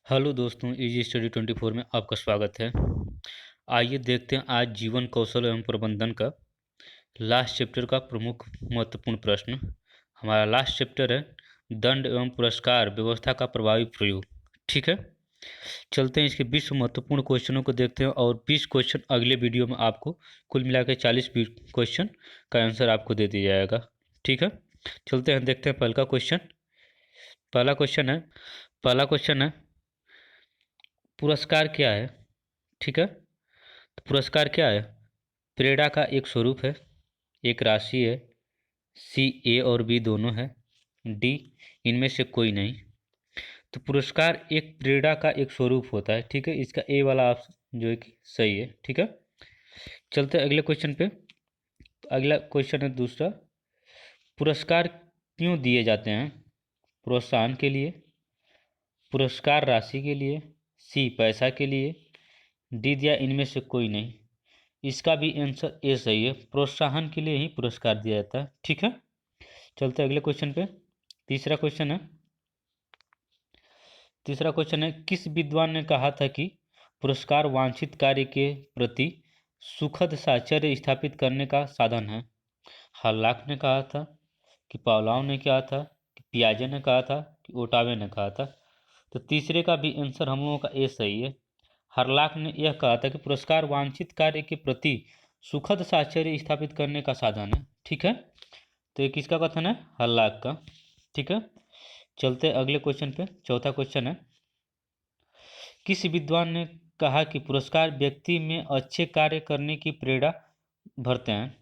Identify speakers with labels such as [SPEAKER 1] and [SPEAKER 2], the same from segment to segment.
[SPEAKER 1] Hello दोस्तों, easy study 24 में आपका स्वागत है। आइए देखते हैं आज जीवन कौशल एवं प्रबंधन का लास्ट चैप्टर का प्रमुख महत्वपूर्ण प्रश्न। हमारा लास्ट चैप्टर है दंड एवं पुरस्कार व्यवस्था का प्रभावी प्रयोग। ठीक है, चलते हैं इसके 20 महत्वपूर्ण क्वेश्चनों को देखते हैं और 20 क्वेश्चन अगले वीडियो में आपको कुल मिला के 40 क्वेश्चन का आंसर आपको दे दिया जाएगा। ठीक है, चलते हैं देखते हैं पहला क्वेश्चन। पहला क्वेश्चन है पहला क्वेश्चन है पुरस्कार क्या है। ठीक है, तो पुरस्कार क्या है? प्रेरणा का एक स्वरूप है, एक राशि है, सी ए और बी दोनों है, डी इनमें से कोई नहीं। तो पुरस्कार एक प्रेरणा का एक स्वरूप होता है। ठीक है, इसका ए वाला ऑप्शन जो है कि सही है। ठीक है, चलते हैं अगले क्वेश्चन पे। अगला क्वेश्चन है दूसरा, पुरस्कार क्यों दिए जाते हैं? प्रोत्साहन के लिए, पुरस्कार राशि के लिए, सी पैसा के लिए, डी दिया इनमें से कोई नहीं। इसका भी आंसर ए सही है, प्रोत्साहन के लिए ही पुरस्कार दिया जाता है। ठीक है, चलते हैं अगले क्वेश्चन पे। तीसरा क्वेश्चन है तीसरा क्वेश्चन है किस विद्वान ने कहा था कि पुरस्कार वांछित कार्य के प्रति सुखद साहचर्य स्थापित करने का साधन है? हर्लाक ने कहा था, कि पावलाव ने कहा था, कि पियाजे ने कहा था, कि ओटावे ने कहा था? तो तीसरे का भी आंसर हम लोगों का ए सही है। हर्लाक ने यह कहा था कि पुरस्कार वांछित कार्य के प्रति सुखद साहचर्य स्थापित करने का साधन है। ठीक है, तो ये किसका कथन है? हर्लाक का। ठीक है, चलते अगले क्वेश्चन पे। चौथा क्वेश्चन है किस विद्वान ने कहा कि पुरस्कार व्यक्ति में अच्छे कार्य करने की प्रेरणा भरते हैं?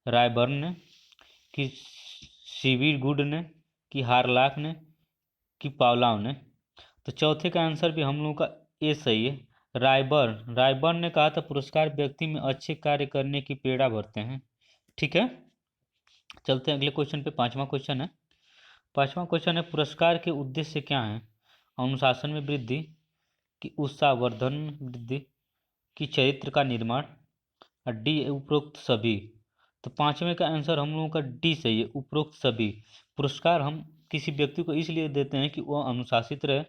[SPEAKER 1] रायबर्न ने, कि सीवी गुड ने, कि हार्लाक ने, कि पावलाव ने? तो चौथे का आंसर भी हम लोगों का ए सही है। रायबर्न ने कहा था पुरस्कार व्यक्ति में अच्छे कार्य करने की प्रेरणा भरते हैं। ठीक है, चलते हैं अगले क्वेश्चन पे। पांचवा क्वेश्चन है पुरस्कार के उद्देश्य क्या हैं? अनुशासन में वृद्धि, कि उत्साहवर्धन वृद्धि, कि चरित्र का निर्माण, और डी उपरोक्त सभी? तो पांचवें का आंसर हम लोगों का डी सही है, उपरोक्त सभी। पुरस्कार हम किसी व्यक्ति को इसलिए देते हैं कि वह अनुशासित रहे,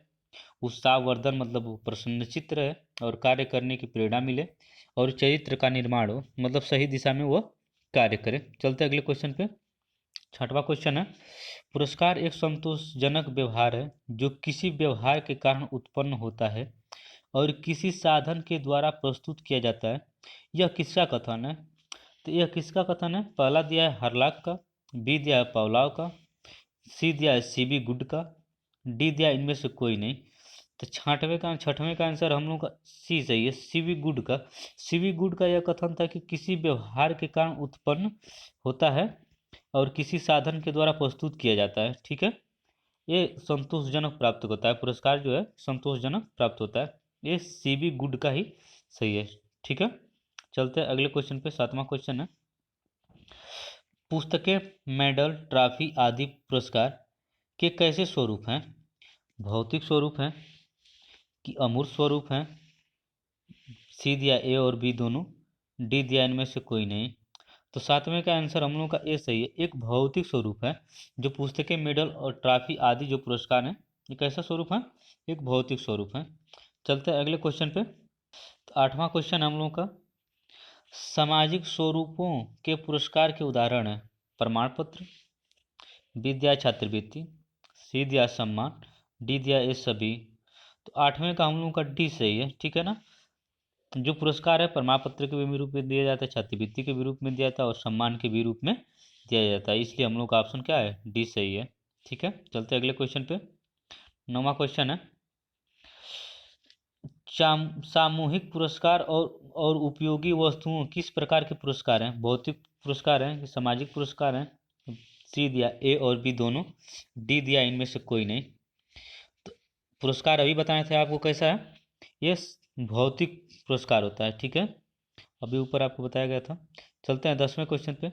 [SPEAKER 1] उत्साहवर्धन मतलब वो प्रसन्नचित्त रहे और कार्य करने की प्रेरणा मिले, और चरित्र का निर्माण हो मतलब सही दिशा में वह कार्य करे। चलते अगले क्वेश्चन पे। छठवां क्वेश्चन है पुरस्कार एक संतोषजनक व्यवहार है जो किसी व्यवहार के कारण उत्पन्न होता है और किसी साधन के द्वारा प्रस्तुत किया जाता है। यह किसका कथन है? तो यह किसका कथन है? पहला दिया है हर्लाक का, बी दिया है पावलाव का, सी दिया है सीबी गुड का, डी दिया है इनमें से कोई नहीं। तो छठवें का आंसर हम लोग का सी सही है, सीवी गुड का। सीवी गुड का यह कथन था कि किसी व्यवहार के कारण उत्पन्न होता है और किसी साधन के द्वारा प्रस्तुत किया जाता है। ठीक है, ये संतोषजनक प्राप्त होता है, पुरस्कार जो है संतोषजनक प्राप्त होता है। ये सीवी गुड का ही सही है। ठीक है, चलते हैं अगले क्वेश्चन पे। सातवां क्वेश्चन है पुस्तकें, मेडल, ट्रॉफी आदि पुरस्कार के कैसे स्वरूप हैं? भौतिक स्वरूप हैं, कि अमूर्त स्वरूप हैं, सी दिया ए और बी दोनों, डी दिया इनमें से कोई नहीं। तो सातवें का आंसर हम लोगों का ए सही है, एक भौतिक स्वरूप है। जो पुस्तकें, मेडल और ट्रॉफी आदि जो पुरस्कार हैं, ये कैसा स्वरूप है? एक भौतिक स्वरूप है। चलते हैं अगले क्वेश्चन पे। तो आठवां क्वेश्चन हम लोगों का सामाजिक स्वरूपों के पुरस्कार के उदाहरण है? प्रमाण पत्र, बी दिया छात्रवृत्ति, सी दिया सम्मान, डी दिया ये सभी। तो आठवें का हम लोगों का डी सही है। ठीक है ना, जो पुरस्कार है प्रमाण पत्र के भी रूप में दिया जाता है, छात्रवृत्ति के भी रूप में दिया जाता है और सम्मान के भी रूप में दिया जाता है, इसलिए हम लोग का ऑप्शन क्या है? डी सही है। ठीक है, चलते अगले क्वेश्चन पे। नौवां क्वेश्चन है सामूहिक पुरस्कार और उपयोगी वस्तुओं किस प्रकार के पुरस्कार हैं? भौतिक पुरस्कार हैं कि सामाजिक पुरस्कार हैं? सी दिया ए और बी दोनों, डी दिया इनमें से कोई नहीं। तो पुरस्कार अभी बताए थे आपको कैसा है, ये भौतिक पुरस्कार होता है। ठीक है, अभी ऊपर आपको बताया गया था। चलते हैं 10वें क्वेश्चन पे।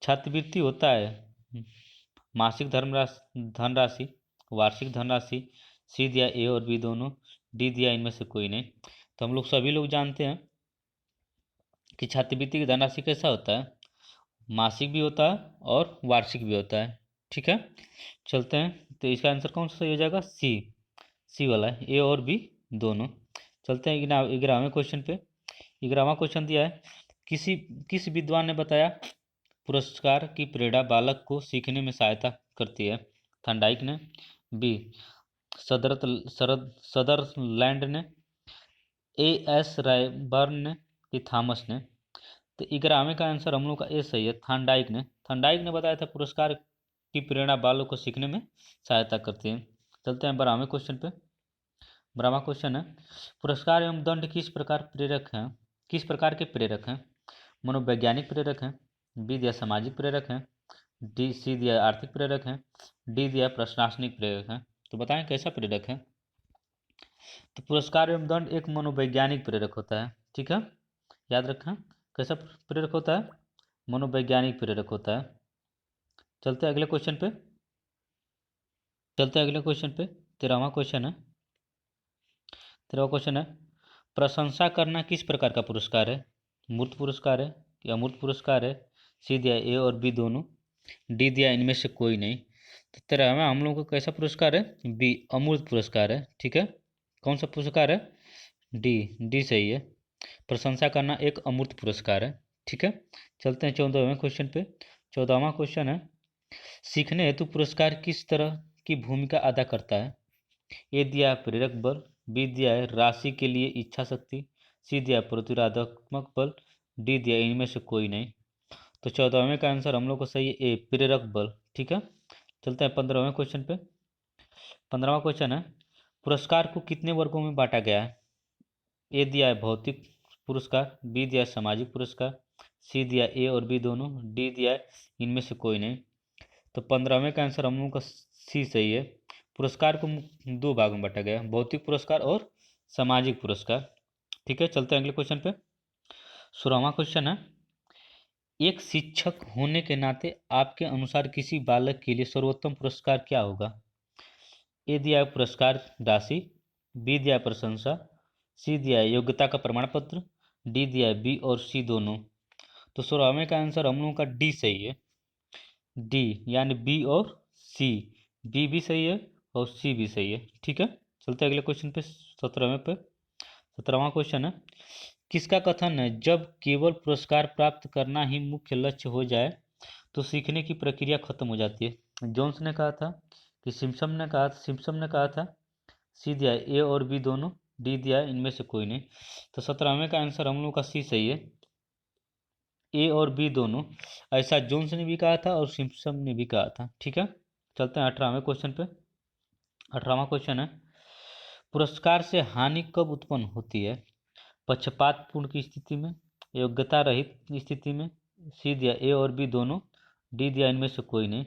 [SPEAKER 1] छात्रवृत्ति होता है मासिक धनराशि, वार्षिक धनराशि, सी दिया ए और बी दोनों, डी दिया इनमें से कोई नहीं। तो हम लोग सभी लोग जानते हैं कि छात्रवृत्ति की धनराशि कैसा होता है, मासिक भी होता है और वार्षिक भी होता है। ठीक है, चलते हैं। तो इसका आंसर कौन सा सही हो जाएगा? सी, सी वाला है, ए और बी दोनों। चलते हैं 11वें क्वेश्चन पे। 11वां क्वेश्चन दिया है, किसी किस विद्वान ने बताया पुरस्कार की प्रेरणा बालक को सीखने में सहायता करती है? थॉर्नडाइक ने, बी सदर सदरलैंड ने, ए एस रायबर्न ने, कि थॉमस ने? तो 11वें का आंसर हम लोग का ए सही है, थॉर्नडाइक ने। थॉर्नडाइक ने बताया था पुरस्कार की प्रेरणा बालक को सीखने में सहायता करती है। चलते हैं 12वें क्वेश्चन पे। 12वां क्वेश्चन है, पुरस्कार एवं दंड किस प्रकार के प्रेरक हैं? मनोवैज्ञानिक प्रेरक हैं, बी दिया सामाजिक प्रेरक हैं, डी सी दिया आर्थिक प्रेरक हैं, डी दिया प्रशासनिक प्रेरक हैं। तो बताएं कैसा प्रेरक है? तो पुरस्कार एवं दंड एक मनोवैज्ञानिक प्रेरक होता है, ठीक है, याद रखें। कैसा प्रेरक होता है? मनोवैज्ञानिक प्रेरक होता है। चलते हैं अगले क्वेश्चन पे। 13वां क्वेश्चन है। 13वां क्वेश्चन है, प्रशंसा करना किस प्रकार का पुरस्कार है? मूर्त पुरस्कार है या अमूर्त पुरस्कार है? सी दिया ए और बी दोनों, डी दिया इनमें से कोई नहीं। तो 13वां हम लोग का कैसा पुरस्कार है? बी अमूर्त पुरस्कार है, ठीक है। कौन सा पुरस्कार है? डी, डी सही है। प्रशंसा करना एक अमूर्त पुरस्कार है, ठीक है। चलते हैं 14वें क्वेश्चन पे। 14वां क्वेश्चन है, सीखने हेतु पुरस्कार किस तरह की भूमिका अदा करता है? ए दिया है प्रेरक बल, बी दिया है राशि के लिए इच्छा शक्ति, सी दिया है प्रतिरोधात्मक बल, डी दिया है इनमें से कोई नहीं। तो 14वें का आंसर हम लोग को सही है ए, प्रेरक बल, ठीक है। चलते हैं 15वें क्वेश्चन पे। 15वां क्वेश्चन है, पुरस्कार को कितने वर्गों में बांटा गया है? ए दिया है भौतिक पुरस्कार, बी दिया है सामाजिक पुरस्कार, सी दिया है ए और बी दोनों, डी दिया है इनमें से कोई नहीं। तो 15वें का आंसर हम लोगों का सी सही है। पुरस्कार को दो भाग में बांटा गया है, भौतिक पुरस्कार और सामाजिक पुरस्कार, ठीक है। चलते हैं अगले क्वेश्चन पे। 16वां क्वेश्चन है, एक शिक्षक होने के नाते आपके अनुसार किसी बालक के लिए सर्वोत्तम पुरस्कार क्या होगा? ए दिया है पुरस्कार राशि, बी दिया है प्रशंसा, सी दिया है योग्यता का प्रमाण पत्र, डी दिया है बी और सी दोनों। तो 16वें का आंसर हम लोगों का डी सही है, डी यानी बी और सी, बी भी सही है और सी भी सही है, ठीक है। चलते हैं अगले क्वेश्चन पे, 17वें पे। 17वां क्वेश्चन है, किसका कथन है, जब केवल पुरस्कार प्राप्त करना ही मुख्य लक्ष्य हो जाए तो सीखने की प्रक्रिया खत्म हो जाती है? जोन्स ने कहा था कि सिम्पसन ने कहा था, सी दिया है ए और बी दोनों, डी दिया है इनमें से कोई नहीं। तो 17वें का आंसर हम लोग का सी सही है, ए और बी दोनों। ऐसा जोन्स ने भी कहा था और सिम्पसन ने भी कहा था, ठीक है। चलते हैं 18वें क्वेश्चन पे। 18वां क्वेश्चन है, पुरस्कार से हानि कब उत्पन्न होती है? पक्षपातपूर्ण की स्थिति में, योग्यता रहित स्थिति में, सी दिया ए और बी दोनों, डी दिया इनमें से कोई नहीं।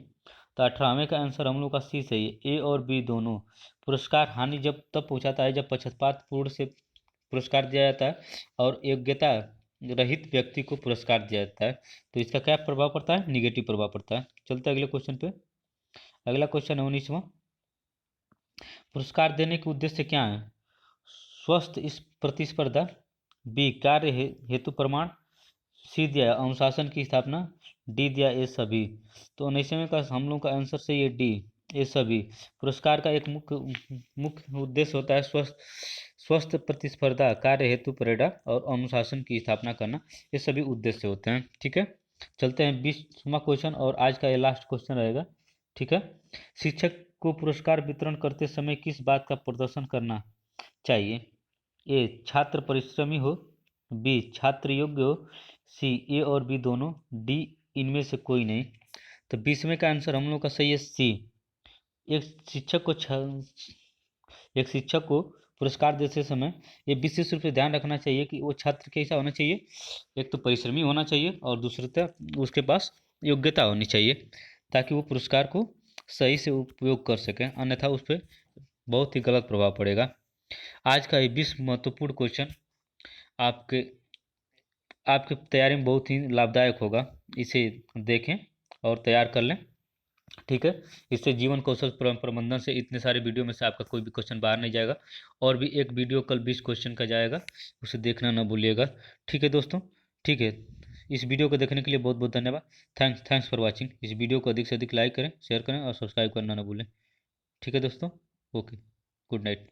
[SPEAKER 1] तो 18वें का आंसर हम लोग का सी सही है, ए और बी दोनों। पुरस्कार हानि जब तब पहुंचाता है जब पक्षपातपूर्ण से पुरस्कार दिया जाता है और योग्यता रहित व्यक्ति को पुरस्कार दिया जाता है। तो इसका क्या प्रभाव पड़ता है? निगेटिव प्रभाव पड़ता है। चलते हैं अगले क्वेश्चन पे। अगला क्वेश्चन है 19वां, पुरस्कार देने के उद्देश्य क्या है? स्वस्थ इस प्रतिस्पर्धा, बी कार्य हेतु प्रमाण, सी दिया है अनुशासन की स्थापना, डी दिया ए सभी। तो 19वें का हम लोग का आंसर सही है डी, ए सभी। पुरस्कार का एक मुख्य मुख्य उद्देश्य होता है स्वस्थ प्रतिस्पर्धा, कार्य हेतु प्रेरणा और अनुशासन की स्थापना करना, ये सभी उद्देश्य होते हैं, ठीक है। चलते हैं 20वां क्वेश्चन और आज का ये लास्ट क्वेश्चन रहेगा, ठीक है। शिक्षक को पुरस्कार वितरण करते समय किस बात का प्रदर्शन करना चाहिए? ए छात्र परिश्रमी हो, बी छात्र योग्य हो, सी ए और बी दोनों, डी इनमें से कोई नहीं। तो 20वें का आंसर हम लोग का सही है सी। एक शिक्षक को एक शिक्षक को पुरस्कार देते समय ये विशेष रूप से ध्यान रखना चाहिए कि वो छात्र कैसा होना चाहिए, एक तो परिश्रमी होना चाहिए और दूसरे उसके पास योग्यता होनी चाहिए, ताकि वो पुरस्कार को सही से उपयोग कर सकें, अन्यथा उस पर बहुत ही गलत प्रभाव पड़ेगा। आज का ये 20 महत्वपूर्ण क्वेश्चन आपके आपकी तैयारी में बहुत ही लाभदायक होगा, इसे देखें और तैयार कर लें, ठीक है। इससे जीवन कौशल प्रबंधन से इतने सारे वीडियो में से आपका कोई भी क्वेश्चन बाहर नहीं जाएगा। और भी एक वीडियो कल 20 क्वेश्चन का जाएगा, उसे देखना ना भूलिएगा, ठीक है दोस्तों, ठीक है। इस वीडियो को देखने के लिए बहुत बहुत धन्यवाद। Thanks for watching. इस वीडियो को अधिक से अधिक लाइक करें, शेयर करें और सब्सक्राइब करना ना भूलें, ठीक है दोस्तों। Okay, good night.